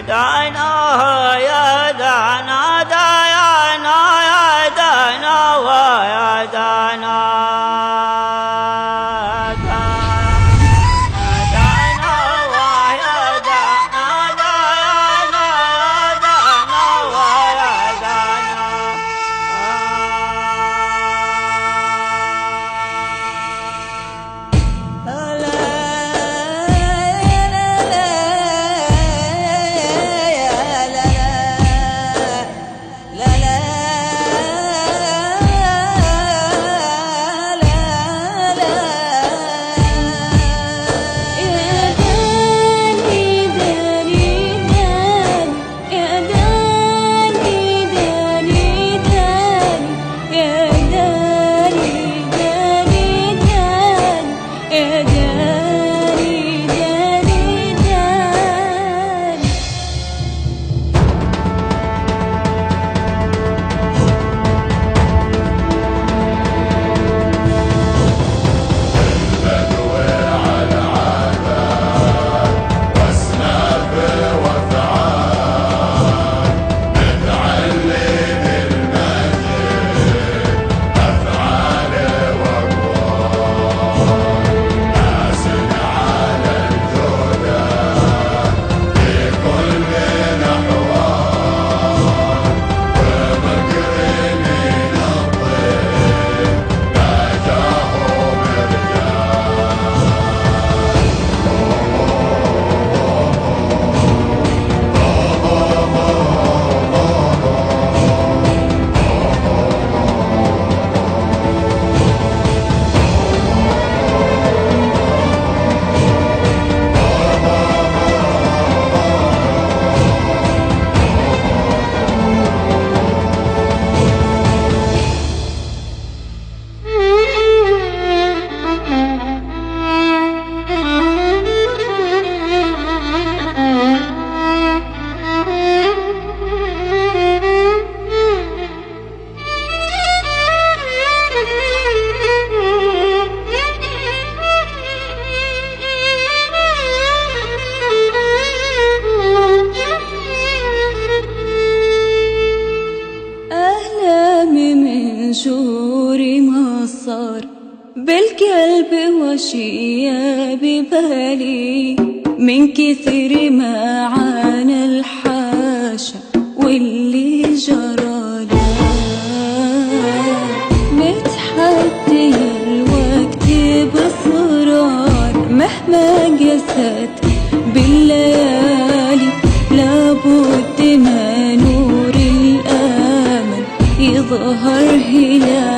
دانا يا دانا دانا يا دانا ويا دانا بالقلب وشي ببالي من كثر ما عانى الحاشا واللي جرالي متحدي الوقت بصرار مهما قست بالليالي لابد ما نور الامل يظهر هلالا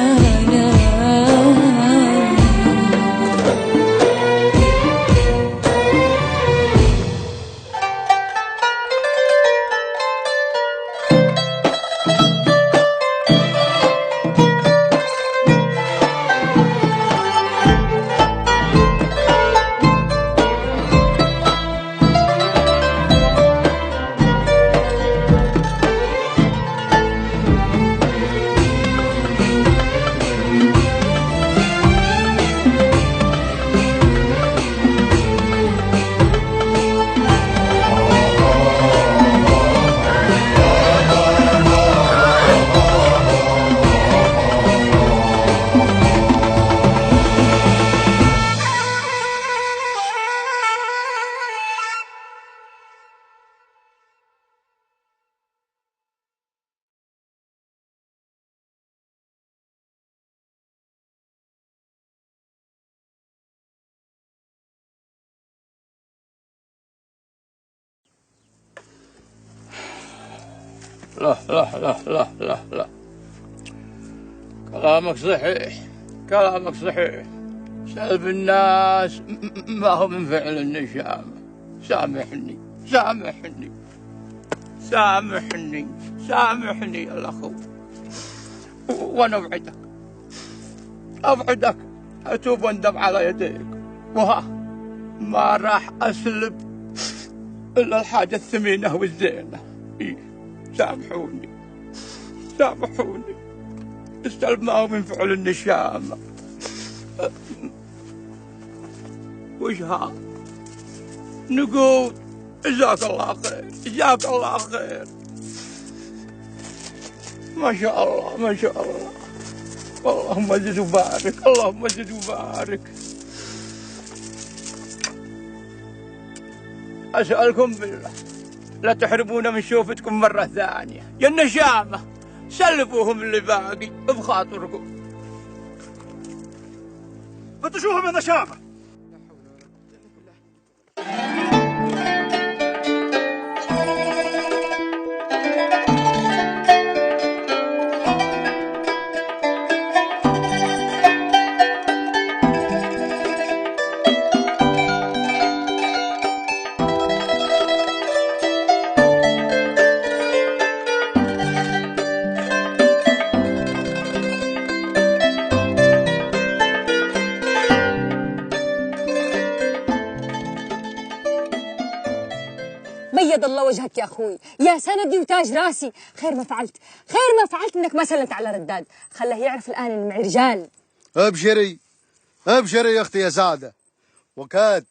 لا لا لا لا لا لا، كلامك صحيح، كلامك صحيح. سلب الناس ما هو من فعل النشامة. سامحني سامحني سامحني سامحني يا الأخو، وأنا أوعدك أتوب واندم على يديك، وها ما راح أسلب إلا الحاجة الثمينة والزينة. سامحوني سامحوني، السلب ما هو من فعل النشامة. وش ها؟ نقود جزاك الله خير، جزاك الله خير. ما شاء الله ما شاء الله. اللهم زد وبارك، اللهم زد وبارك. أسألكم بالله لا تحرمونا من شوفتكم مرة ثانية. يا النشامة سلفوهم اللي باقي بخاطركم. فتشوهم يا نشامة. بيض الله وجهك يا أخوي، يا سندي وتاج راسي. خير ما فعلت، خير ما فعلت إنك ما سلمت على رداد. خله يعرف الآن إن معي رجال. ابشري ابشري يا أختي يا سعدة، وكاد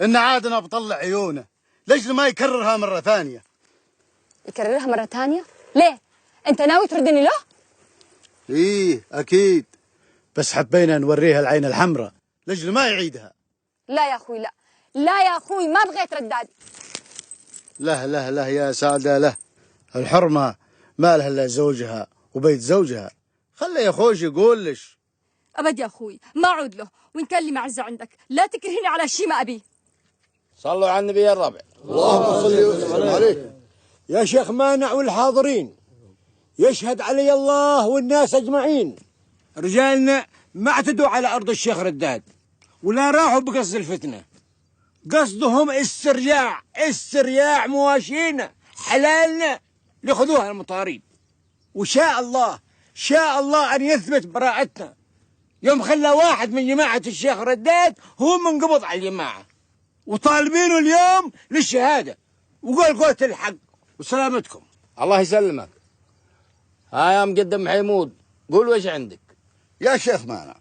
إن عادنا بطلع عيونه. ليش ما يكررها مرة ثانية؟ يكررها مرة ثانية؟ ليه؟ أنت ناوي تردني له؟ إيه أكيد، بس حبينا نوريها العين الحمراء لجل ما يعيدها. لا يا أخوي لا، لا يا أخوي ما بغيت رداد. لا يا سعدة له، الحرمة ما لها إلا زوجها وبيت زوجها. خلي يا خوش يقول لش. أبد يا أخوي ما أعود له، وإن كان لي معزة عندك لا تكرهني على شيء ما أبيه. صلوا على النبي الربع. اللهم صل وسلم عليه. يا شيخ مانع والحاضرين، يشهد علي الله والناس أجمعين، رجالنا ما اعتدوا على أرض الشيخ رداد ولا راحوا بقصد الفتنة. قصدهم استرجاع مواشينا حلالنا ليأخذوها المطاريد. وشاء الله أن يثبت براءتنا يوم خلى واحد من جماعة الشيخ رداد هو منقبض على الجماعة، وطالبينه اليوم للشهادة وقول الحق وسلامتكم. الله يسلمك. ها يا مقدم حيمود قول وش عندك؟ يا شيخ مانع،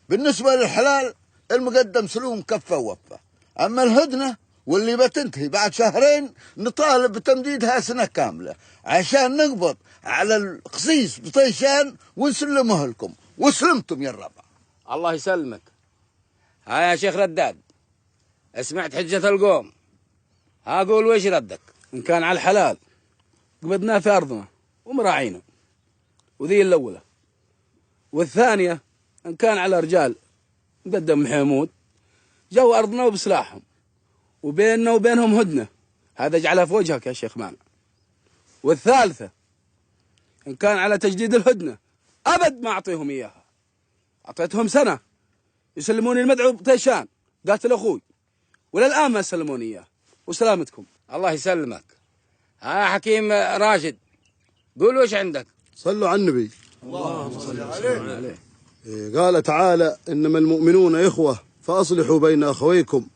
بالنسبة للحلال المقدم سلوم كفة ووفة، أما الهدنة واللي بتنتهي بعد شهرين نطالب بتمديدها سنة كاملة عشان نقبض على القصيص بطيشان ونسلمه لكم، وسلمتم يا الربع. الله يسلمك. ها يا شيخ رداد سمعت حجة القوم، ها قول وش ردك؟ إن كان على الحلال قبضناه في أرضنا ومراعينا، وذي الأولى. والثانية إن كان على رجال مقدم حمود جو أرضنا وبسلاحهم وبيننا وبينهم هدنة، هذا اجعلها في وجهك يا شيخ مانع. والثالثة إن كان على تجديد الهدنة أبد ما أعطيهم إياها، أعطيتهم سنة يسلموني المدعو بطيشان قاتل أخوي، ولا الآن ما سلموني إياه. وسلامتكم. الله يسلمك. ها حكيم راشد قول وش عندك؟ صلوا على النبي. اللهم صل عليه. قال تعالى إنما المؤمنون إخوة فأصلحوا بين أخويكم.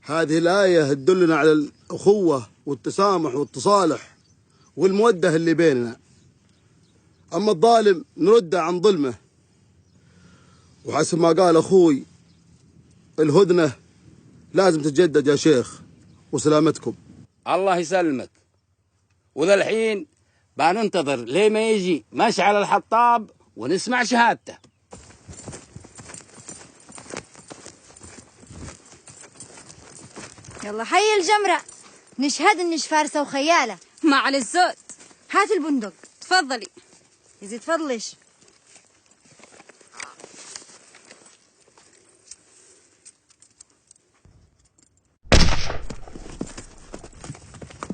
هذه الآية تدلنا على الأخوة والتسامح والتصالح والمودة اللي بيننا. أما الظالم نرده عن ظلمه، وحسب ما قال أخوي الهدنة لازم تتجدد يا شيخ. وسلامتكم. الله يسلمك. وذا الحين بننتظر ليه ما يجي مشعل الحطاب ونسمع شهادته. يلا حي الجمرة نشهد انش فارسة وخيالة. ما على الزود. هات البندق. تفضلي. يزيد فضلش.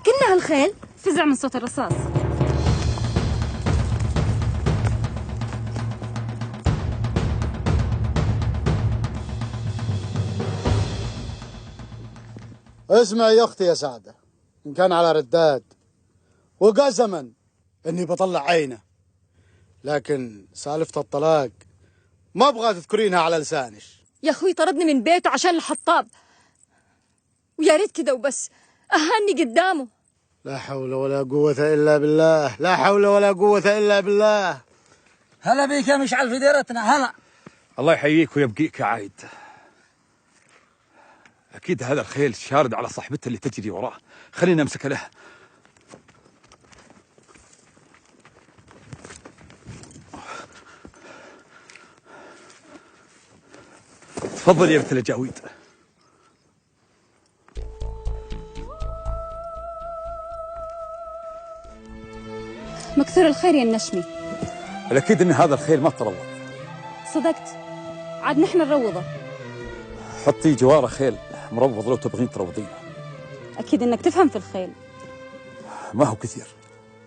كنا هالخيل فزع من صوت الرصاص. اسمع يا أختي يا سعدة، إن كان على رداد وقسما إني بطلع عينه، لكن سالفة الطلاق ما أبغى تذكرينها على لسانش. يا أخوي طردني من بيته عشان الحطاب، ويا ريت كده وبس أهاني قدامه. لا حول ولا قوة إلا بالله، لا حول ولا قوة إلا بالله. هلا بيك يا مشعل في ديرتنا. هلا. الله يحييك ويبقيك يا عايد. أكيد هذا الخيل شارد على صاحبته اللي تجري وراه. خلينا نمسك له. تفضل يا بنت الجاويد. مكثور الخير يا النشمي. الأكيد إن هذا الخيل ما تروض. صدقت، عاد نحن نروضه. حطي جواره خيل مروض لو تبغين تروضيه. أكيد إنك تفهم في الخيل. ما هو كثير.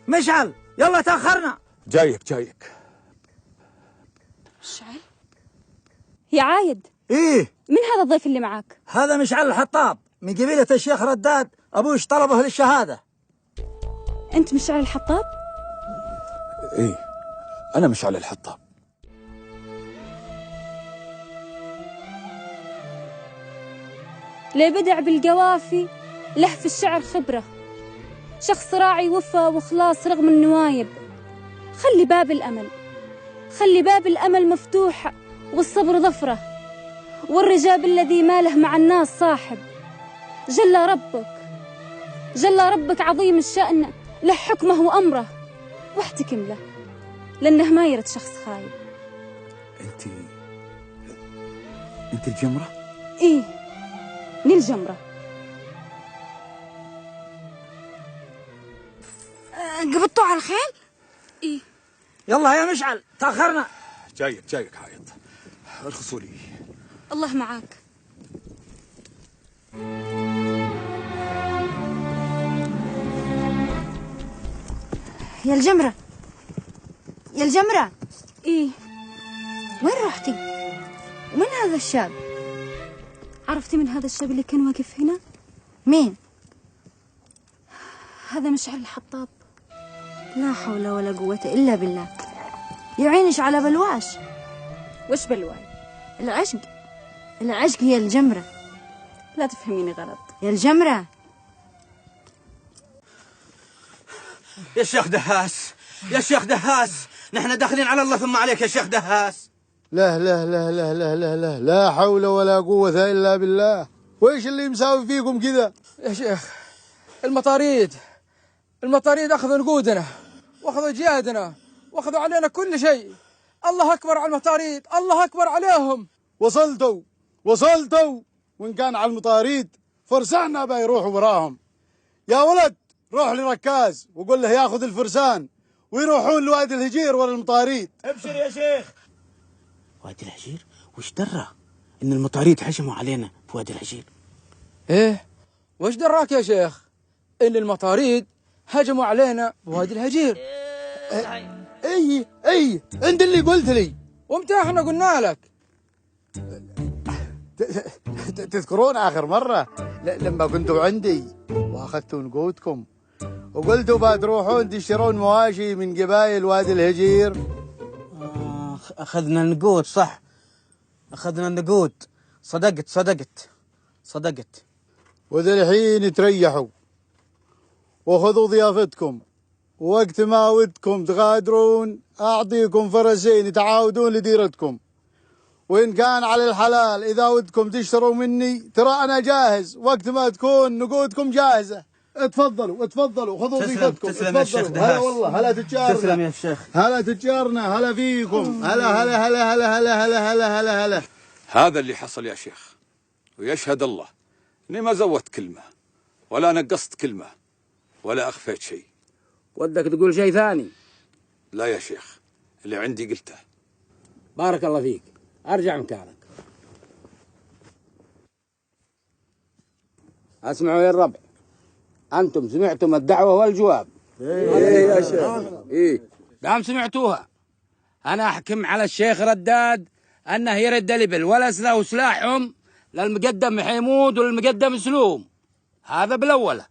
مشعل يلا تأخرنا. جايك. مشعل؟ يا عايد. إيه؟ من هذا الضيف اللي معاك؟ هذا مشعل الحطاب من قبيلة الشيخ رداد، أبوش طلبه للشهادة. أنت مشعل الحطاب؟ إيه، أنا مشعل الحطاب. ليه بدع بالقوافي، له في الشعر خبرة، شخص راعي وفا وخلاص رغم النوايب. خلي باب الأمل مفتوح والصبر ظفرة، والرجاب الذي ماله مع الناس صاحب. جل ربك عظيم الشأن، له حكمه وأمره، واحتكم له لأنه ما يرد شخص خايب. أنت الجمرة؟ إيه، الجمرة. قبضتوا على الخيل؟ إيه. يلا يا مشعل تأخرنا. جايك عايد. ارخصوا لي. الله معاك. يا الجمرة. إيه. وين رحتي؟ ومن هذا الشاب؟ عرفتي من هذا الشاب اللي كان واقف هنا؟ مين؟ هذا مشعل الحطاب. لا حول ولا قوة إلا بالله. يعينش على بلواش. وش بلواي؟ العشق هي الجمرة. لا تفهميني غلط. يا الجمرة. يا شيخ دهاس نحن داخلين على الله ثم عليك يا شيخ دهاس. لا حول ولا قوة إلا بالله. وإيش اللي مساوي فيكم كذا؟ يا شيخ المطاريد أخذوا نقودنا وأخذوا جيادنا وأخذوا علينا كل شيء. الله أكبر على المطاريد، الله أكبر عليهم. وصلتوا وإن كان على المطاريد فرساننا بيروحوا وراهم. يا ولد روح لركاز وقول له ياخذ الفرسان ويروحون لوادي الهجير ورا المطاريد. ابشر يا شيخ. وادي الهجير؟ وش درى إن المطاريد هجموا علينا في وادي الهجير؟ إيه، وش دراك يا شيخ إن المطاريد هجموا علينا بوادي الهجير؟ اي انت اللي قلت لي. ومتى احنا قلنا لك؟ تذكرون اخر مرة لما كنتوا عندي واخذتوا نقودكم وقلتوا بتروحون تشترون مواشي من قبائل وادي الهجير؟ اخذنا النقود، صح، اخذنا النقود. صدقت. وذا الحين تريحوا وخذوا ضيافتكم، وقت ما ودكم تغادرون أعطيكم فرسين يتعاودون لديرتكم، وإن كان على الحلال إذا ودكم تشتروا مني ترى أنا جاهز وقت ما تكون نقودكم جاهزة. اتفضلوا خذوا ضيفتكم. تسلم يا شيخ دهاس. هلا والله، هلا تجارنا. تسلم يا شيخ. هلا تجارنا، هلا فيكم. هلا. هذا اللي حصل يا شيخ، ويشهد الله إني ما زودت كلمة ولا نقصت كلمة ولا أخفيت شيء. ودك تقول شيء ثاني؟ لا يا شيخ، اللي عندي قلته. بارك الله فيك، أرجع مكانك. اسمعوا يا الربع، أنتم سمعتم الدعوة والجواب. إيه يا شيخ. إيه دام سمعتوها، أنا أحكم على الشيخ رداد أنه يرد الإبل والأسلحة وسلاحهم للمقدم حيمود وللمقدم سلوم. هذا بالأولى.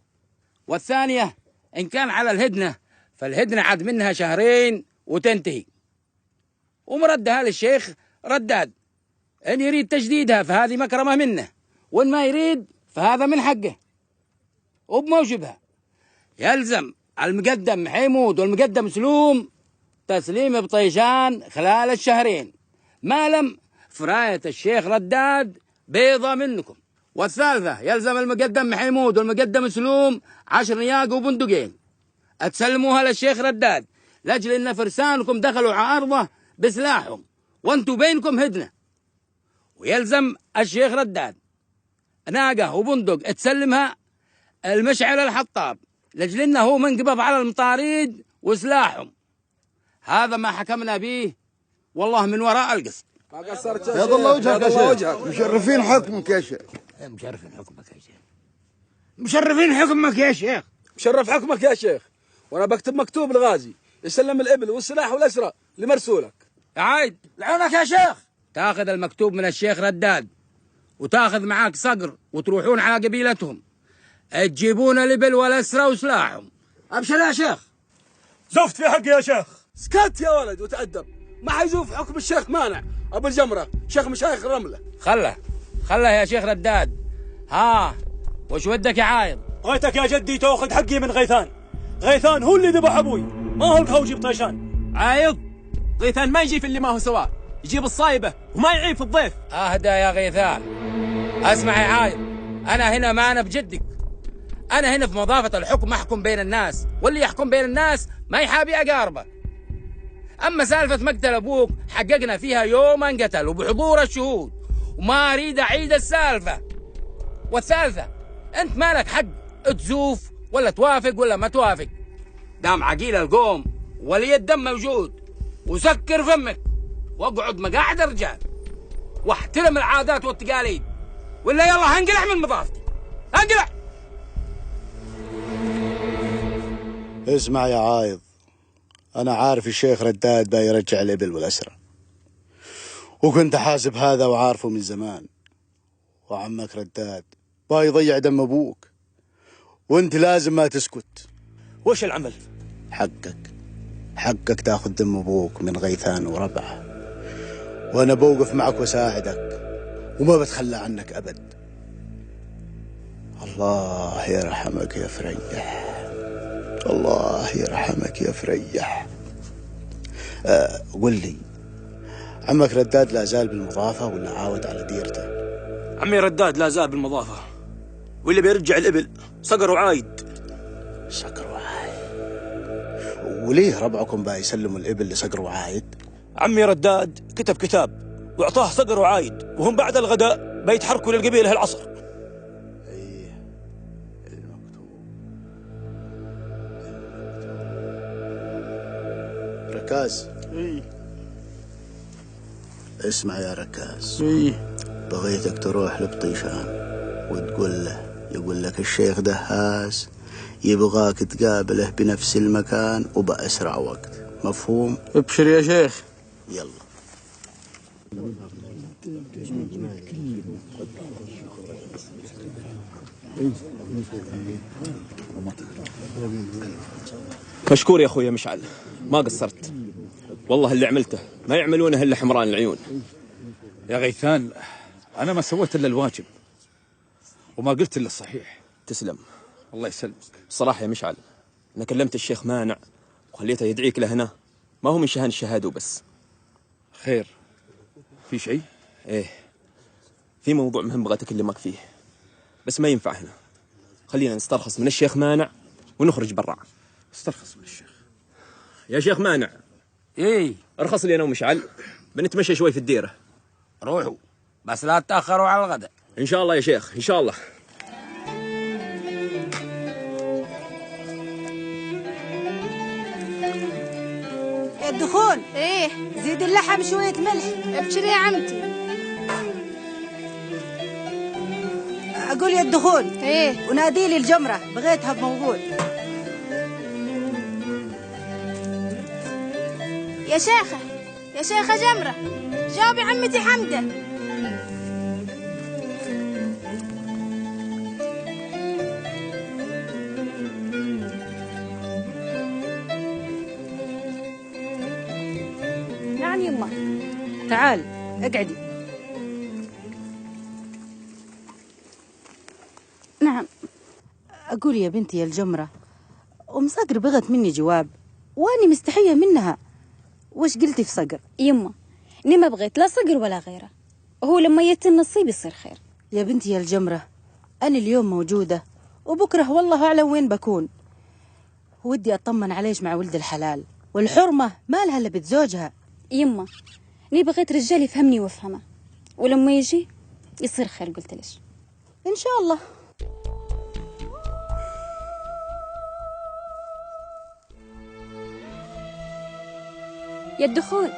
والثانية إن كان على الهدنة فالهدنة عاد منها 2 شهر وتنتهي، ومردها للشيخ رداد. إن يريد تجديدها فهذه مكرمة منه، وإن ما يريد فهذا من حقه وبموجبها. يلزم المقدم حيمود والمقدم سلوم تسليم بطيشان خلال 2 شهر، ما لم فراية الشيخ رداد بيضة منكم. والثالثة يلزم المقدم محمود والمقدم سلوم 10 نياق وبندقين تسلموها للشيخ رداد، لاجل ان فرسانكم دخلوا على ارضه بسلاحهم وانتم بينكم هدنه. ويلزم الشيخ رداد ناقه وبندق تسلمها المشعل الحطاب، لاجل انه هو منقبض على المطاريد وسلاحهم. هذا ما حكمنا به، والله من وراء القصد. ما قصرت بيض الله وجهك يا شيخ. مشرفين حكمك يا شيخ. مشرفين حكمك يا شيخ. مشرفين حكمك يا شيخ. مشرف حكمك يا شيخ. وانا بكتب مكتوب الغازي يسلم الابل والسلاح والاسرى لمرسولك. يا عايد لعونك يا شيخ. تاخذ المكتوب من الشيخ رداد وتاخذ معاك صقر وتروحون على قبيلتهم تجيبون الابل والاسرى وسلاحهم. ابشر يا شيخ. زفت في حقي يا شيخ. اسكت يا ولد وتأدب، ما حيزوف حكم الشيخ مانع ابو الجمره شيخ مشايخ الرمله. خله يا شيخ رداد. ها وش ودك يا عايض؟ بغيتك يا جدي تاخذ حقي من غيثان. غيثان هو اللي ذبح ابوي، ما هو الخوجي بطيشان. عايض غيثان ما يجي في اللي ما هو سواء، يجيب الصايبه وما يعيب في الضيف. اهدى يا غيثان. اسمع يا عايض، انا هنا ما انا بجدك، انا هنا في مضافه الحكم احكم بين الناس، واللي يحكم بين الناس ما يحابي اقاربه. اما سالفه مقتل ابوك حققنا فيها يوم انقتل وبحضور الشهود، وما اريد اعيد السالفه. والثالثه انت مالك حق تزوف ولا توافق ولا ما توافق، دام عقيل القوم ولي الدم موجود. وسكر فمك واقعد مقاعد الرجال واحترم العادات والتقاليد، ولا يلا هنقلع من مضافتي، هنقلع. اسمع يا عايض، أنا عارف الشيخ رداد با يرجع الإبل والأسرى، وكنت حاسب هذا وعارفه من زمان. وعمك رداد با يضيع دم أبوك، وانت لازم ما تسكت. وش العمل؟ حقك تاخذ دم أبوك من غيثان وربعه، وأنا بوقف معك وساعدك وما بتخلى عنك أبد. الله يرحمك يا فريح، الله يرحمك يا فريح. قل لي، عمك رداد لا زال بالمضافة ولا عاود على ديرته؟ عمي رداد لا زال بالمضافة، واللي بيرجع الإبل صقر وعايد. صقر وعايد؟ وليه ربعكم با يسلموا الإبل لصقر وعايد؟ عمي رداد كتب كتاب واعطاه صقر وعايد، وهم بعد الغداء بيتحركوا للقبيلة العصر. ركاز. اسمع يا ركاز. بغيتك تروح لبطيشان وتقول له، يقول لك الشيخ دهاس يبغاك تقابله بنفس المكان وبأسرع وقت. مفهوم؟ ابشر يا شيخ. يلا. مشكور يا اخوي مشعل، ما قصرت والله. اللي عملته ما يعملونه الا حمران العيون. يا غيثان انا ما سويت الا الواجب وما قلت الا الصحيح. تسلم. الله يسلمك. الصراحه يا مشعل انا كلمت الشيخ مانع وخليته يدعيك لهنا، ما هو من شهان الشهاده وبس. خير؟ في شيء؟ ايه في موضوع مهم بغيت اكلمك فيه، بس ما ينفع هنا. خلينا نسترخص من الشيخ مانع ونخرج برا. استرخص من الشيخ يا شيخ مانع. ايه ارخص لي انا ومشعل بنتمشى شوي في الديره. روحوا بس لا تاخروا على الغداء. ان شاء الله يا شيخ ان شاء الله. الدخول. ايه زيد اللحم شوية ملح. ابشري يا عمتي. اقول يا الدخول. ايه ونادي لي الجمرة بغيتها بموجود. يا شيخة يا شيخة جمرة، جاوبي عمتي حمدة. نعم يما. تعال اقعدي. نعم. اقول يا بنتي يا الجمرة، ام صقر بغت مني جواب واني مستحية منها. وش قلتي في صقر؟ يما اني ما بغيت لا صقر ولا غيره، هو لما يتم نصيب يصير خير. يا بنتي يا الجمرة، أنا اليوم موجودة وبكرة والله أعلم وين بكون. ودي أطمن عليش مع ولد الحلال، والحرمة ما لها إلا بيت زوجها. يما ليه بغيت رجال يفهمني وافهمه، ولما يجي يصير خير. قلت ليش إن شاء الله. يا الدخول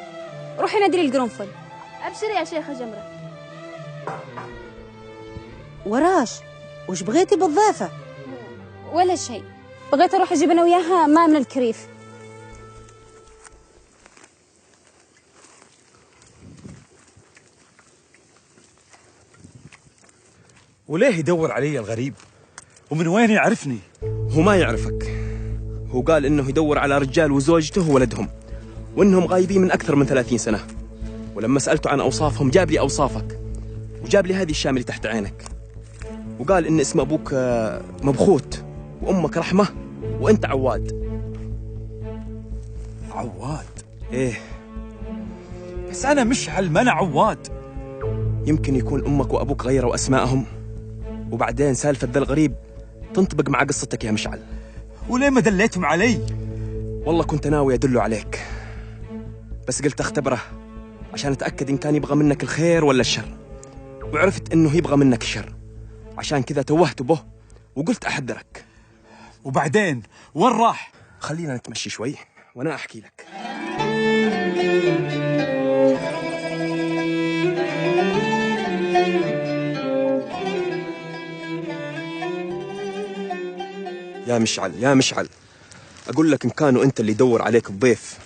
روحي نادري القرنفل. أبشري يا شيخة جمرة. وراش وش بغيتي بالضيفة؟ ولا شيء، بغيت أروح أجيب أنا وياها ماء من الكريف. وليه يدور علي الغريب؟ ومن وين يعرفني؟ هو ما يعرفك، هو قال إنه يدور على رجال وزوجته وولدهم، وإنهم غايبين من أكثر من 30 سنة. ولما سألته عن أوصافهم جاب لي أوصافك، وجاب لي هذه الشام اللي تحت عينك، وقال إن اسم أبوك مبخوت، وأمك رحمة، وأنت عواد. عواد؟ إيه، بس أنا مشعل، ما أنا عواد. يمكن يكون أمك وأبوك غيروا أسمائهم، وبعدين سالفة ذا الغريب تنطبق مع قصتك يا مشعل. وليه ما دليتم علي؟ والله كنت ناوي أدله عليك، بس قلت أختبره عشان أتأكد إن كان يبغى منك الخير ولا الشر، وعرفت إنه يبغى منك الشر، عشان كذا توهت به وقلت أحذرك. وبعدين وين راح؟ خلينا نتمشي شوي وأنا أحكي لك. يا مشعل يا مشعل، أقول لك إن كانوا أنت اللي يدور عليك الضيف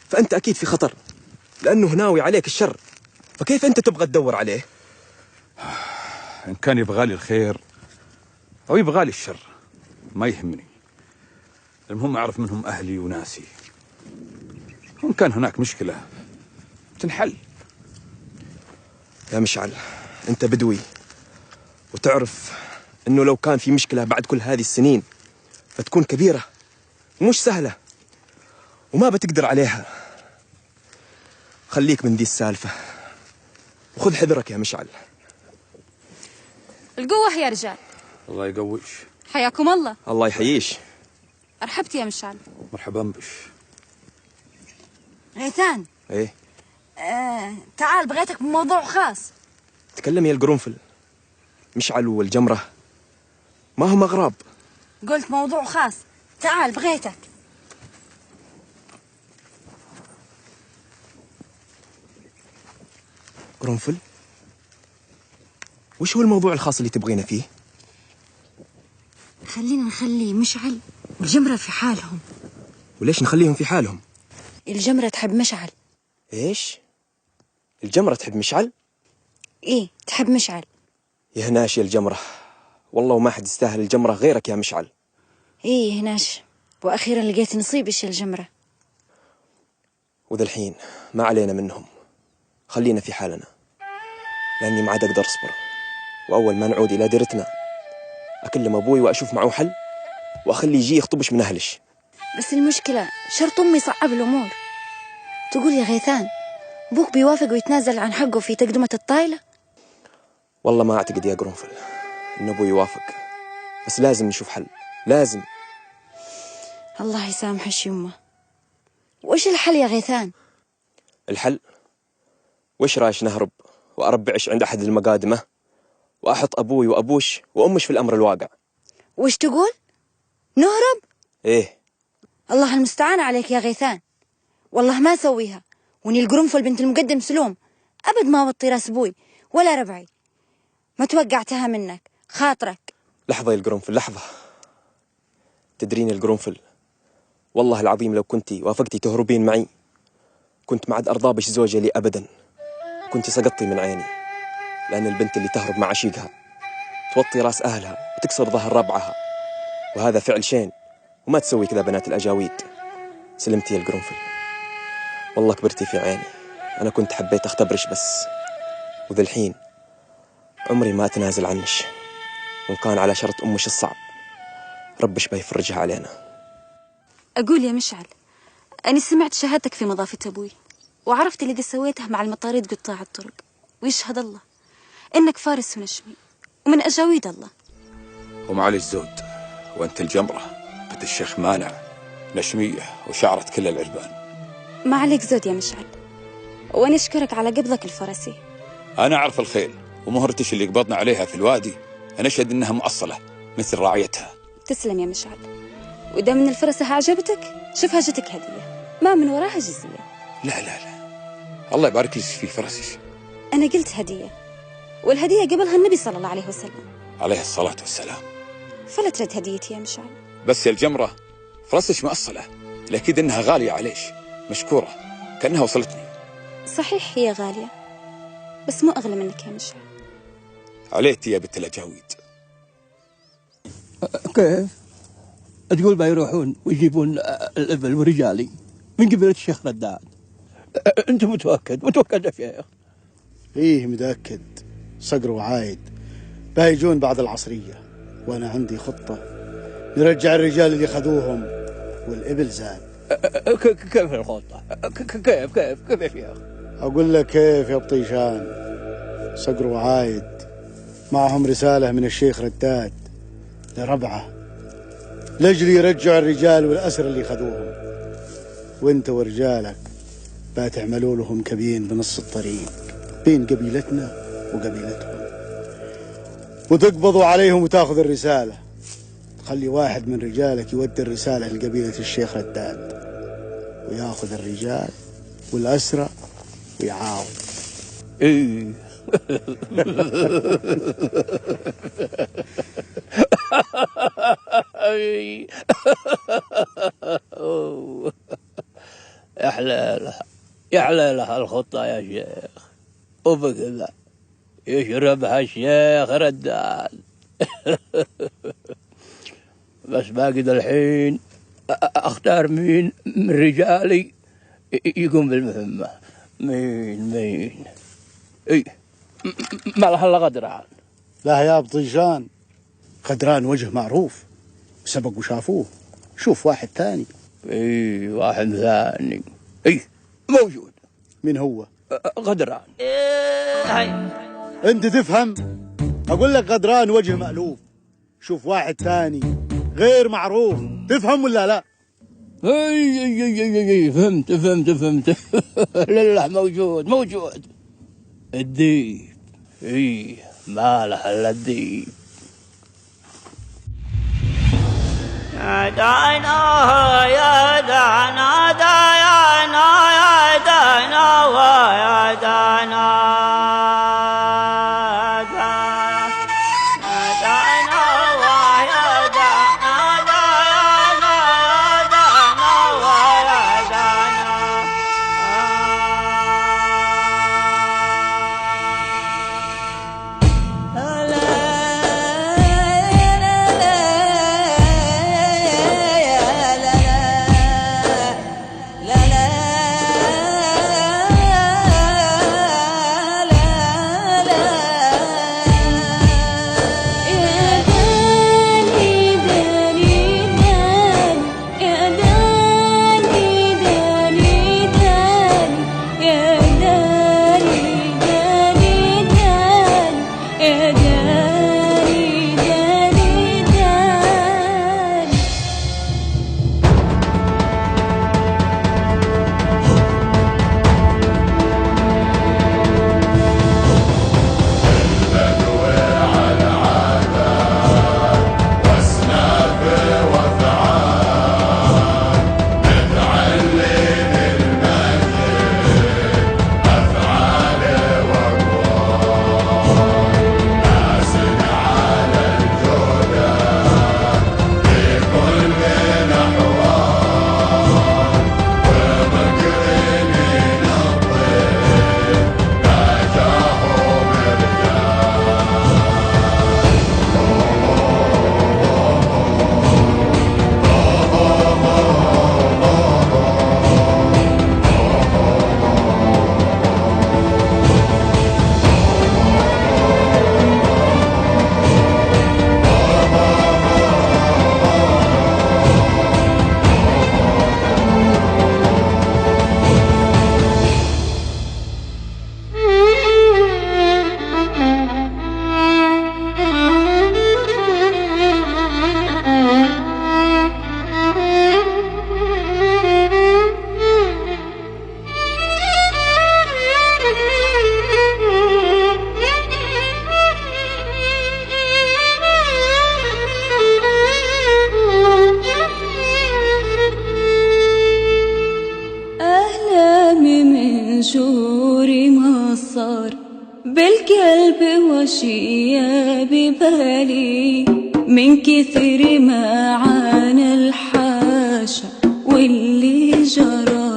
فأنت أكيد في خطر، لأنه ناوي عليك الشر، فكيف أنت تبغى تدور عليه؟ إن كان يبغالي الخير أو يبغالي الشر ما يهمني، المهم أعرف منهم أهلي وناسي، وإن كان هناك مشكلة تنحل. يا مشعل أنت بدوي، وتعرف إنه لو كان في مشكلة بعد كل هذه السنين فتكون كبيرة ومش سهلة وما بتقدر عليها. خليك من دي السالفة وخذ حذرك يا مشعل. القوة يا رجال. الله يقويش. حياكم الله. الله يحييش. أرحبت يا مشعل. مرحبا بش. غيثان. ايه تعال بغيتك بموضوع خاص. تكلم يا القرنفل، مشعل والجمرة ما هم أغراب. قلت موضوع خاص، تعال بغيتك. قرنفل، وش هو الموضوع الخاص اللي تبغينا فيه؟ خلينا نخلي مشعل والجمرة في حالهم. وليش نخليهم في حالهم؟ الجمرة تحب مشعل. ايش؟ الجمرة تحب مشعل؟ ايه تحب مشعل. يا هناش يا الجمرة، والله ما حد يستاهل الجمرة غيرك يا مشعل. ايه هناش، واخيرا لقيت نصيب ايش الجمرة. وذا الحين ما علينا منهم، خلينا في حالنا، لاني ما عاد اقدر اصبر، واول ما نعود الى ديرتنا اكلم ابوي واشوف معه حل، واخليه يجي يخطبش من اهلش. بس المشكلة شرط امي صعب الامور. تقول يا غيثان ابوك بيوافق ويتنازل عن حقه في تقدمة الطايلة؟ والله ما اعتقد يا قرنفل ان ابوي يوافق، بس لازم نشوف حل، لازم. الله يسامحش يمه. وإيش الحل يا غيثان؟ الحل؟ وش رايش نهرب وأربعش عند أحد المقادمة وأحط أبوي وأبوش وأمش في الأمر الواقع؟ وش تقول؟ نهرب؟ إيه. الله المستعان عليك يا غيثان، والله ما سويها، وني القرنفل بنت المقدم سلوم أبد ما وطي راس أبوي ولا ربعي، ما توقعتها منك خاطرك. لحظة يا القرنفل، لحظة. تدرين القرنفل، والله العظيم لو كنتي وافقتي تهربين معي كنت ما عاد أرضى زوجة لي أبدا، كنت سقطتي من عيني، لأن البنت اللي تهرب مع عشيقها توطي راس أهلها وتكسر ظهر ربعها، وهذا فعل شين، وما تسوي كذا بنات الأجاويد. سلمتي يا القرنفل، والله كبرتي في عيني، أنا كنت حبيت أختبرش بس، وذا الحين عمري ما أتنازل عنش، وإن كان على شرط أمش الصعب ربش بيفرجها علينا. أقول يا مشعل، أنا سمعت شهادتك في مضافة أبوي، وعرفت اللي سويته مع المطاريد قطاع الطرق، ويشهد الله إنك فارس ونشمي ومن أجاويد الله. ومعالي الزود وانت الجمرة قد الشيخ مانع نشمية وشعرت كل العربان. ما عليك زود يا مشعل، وأنا أشكرك على قبضك الفرسي. أنا أعرف الخيل ومهرتش اللي قبضنا عليها في الوادي، أنا أشهد إنها مؤصلة مثل راعيتها. تسلم يا مشعل، وإذا من الفرسة عجبتك شوفها جتك هدية ما من وراها جزية. لا الله يبارك لك في فرسك. أنا قلت هدية، والهدية قبلها النبي صلى الله عليه وسلم عليه الصلاة والسلام. فلا ترد هديتي يا مشعل. بس يا الجمرة فرسك مؤصلة، لأكيد إنها غالية عليش، مشكورة كأنها وصلتني. صحيح هي غالية، بس مو أغلى منك يا مشعل. عليتي يا بنت الأجاويد. كيف؟ تقول بيروحون ويجيبون الإبل ورجالي من قبل الشيخ رداد. أنت متأكد يا شيخ؟ إيه متأكد، صقر وعايد بيجون بعد العصرية، وأنا عندي خطة نرجع الرجال اللي خذوهم والإبل زاد. كيف الخطة؟ كيف يا شيخ؟ أقول لك كيف يا بطيشان. صقر وعايد معهم رسالة من الشيخ رداد لربعة لأجل يرجعوا الرجال والأسر اللي خذوهم، وانت ورجالك بتعملوا لهم كبين بنص الطريق بين قبيلتنا وقبيلتهم، وتقبضوا عليهم وتاخذ الرسالة. تخلي واحد من رجالك يودي الرسالة لقبيلة الشيخ رداد وياخذ الرجال والأسرى ويعاود. إيه يا حلالها الخطة يا شيخ، وبكذا يشربها الشيخ رداد. بس باقي الحين اختار مين من رجالي يقوم بالمهمة. مين اي ما لها الا غدران. لا يا بطيشان، غدران وجه معروف سبق وشافوه، شوف واحد ثاني. اي واحد ثاني اي موجود. من هو؟ غدران. انت تفهم؟ اقول لك غدران وجه مألوف، شوف واحد ثاني غير معروف، تفهم ولا لا؟ اي فهمت لله موجود الديب. اي ما له الا الديب. يا دانا يا دانا دانا يا دانا ويا دانا ماشية ببالي من كثر ما عانى الحاشا واللي جرى